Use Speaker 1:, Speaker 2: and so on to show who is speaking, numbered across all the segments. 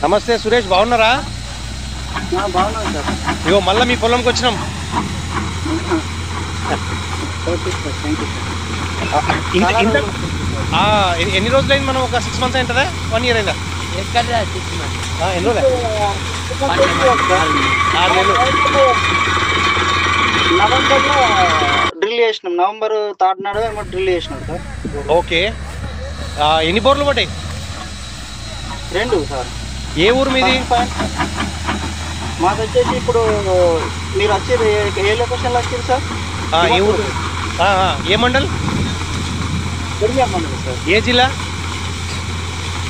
Speaker 1: నమస్తే సురేష్, బాగున్నారా?
Speaker 2: బాగున్నాను సార్.
Speaker 1: ఇగో మళ్ళీ మీ పొలంకి వచ్చినాం.
Speaker 2: Okay sir, thank you
Speaker 1: sir. ఎన్ని రోజులైంది? మనం ఒక 6 months అయింటుందా, 1 year అయిందా? ఎన్ని రోజులు? 6 నెలలు.
Speaker 2: నవంబర్లో డ్రిల్ చేసినాం. నవంబర్ 3rd నాడు ఏమో డ్రిల్ చేసినాం సార్.
Speaker 1: ఓకే. ఎన్ని బోర్లు పడ్డాయి?
Speaker 2: 2 సార్.
Speaker 1: ఏ ఊరు మీది?
Speaker 2: మాది వచ్చేసి ఇప్పుడు మీరు వచ్చేది ఏ లొకేషన్లో వచ్చారు సార్?
Speaker 1: ఏ ఊరు? ఏ మండల్?
Speaker 2: పెరిగా మండలి సార్.
Speaker 1: ఏ జిల్లా?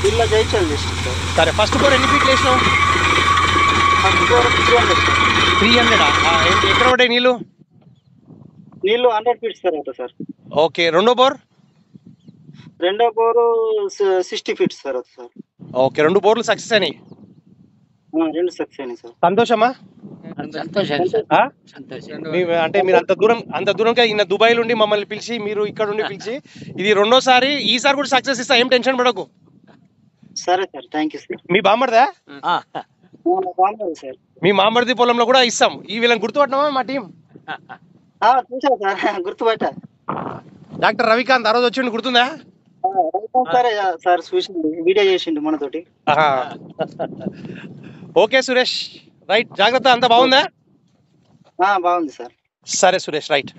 Speaker 2: జిల్లా జైచల్ డిస్ట్రిక్ట్ సార్.
Speaker 1: సరే, ఫస్ట్ బోర్ ఎన్ని ఫీట్లు వేసినావు?
Speaker 2: First bore 300 sir.
Speaker 1: 300. ఎక్కడ పడ్డాయి నీళ్ళు?
Speaker 2: నీళ్ళు 100 feet సార్ అవుతుంది సార్.
Speaker 1: ఓకే. రెండో బోర్?
Speaker 2: రెండో బోరు 60 feet సార్ అవుతుంది సార్.
Speaker 1: ఓకే, 2 బోర్లు సక్సెస్ అయినాయి.
Speaker 2: 2 సక్సెస్ అయినాయి సార్.
Speaker 1: సంతోషమా? అంటే మీరు అంత దూరంగా ఈయన దుబాయ్ నుండి మమ్మల్ని పిలిచి, మీరు ఇక్కడ నుండి పిలిచి, ఇది రెండోసారి. ఈసారి కూడా సక్సెస్ ఇస్తా, ఏం టెన్షన్ పడకు.
Speaker 2: సరే సార్, థ్యాంక్ యూ సార్.
Speaker 1: మీ బామ్మర్దా?
Speaker 2: సార్,
Speaker 1: మీ మామర్ది పొలంలో కూడా ఇస్తాం. ఈ వీళ్ళని గుర్తుపట్టినామా మా టీం?
Speaker 2: చూసాను సార్, గుర్తుపట్టా.
Speaker 1: డాక్టర్ రవికాంత్ ఆ రోజు వచ్చిండు, గుర్తుందా?
Speaker 2: సరే సార్, చూసిండు, వీడియో చేసిండు మనతోటి.
Speaker 1: Okay Suresh, right. జాగ్రత్త. అంతా బాగుందా?
Speaker 2: బాగుంది సార్.
Speaker 1: సరే సురేష్, రైట్.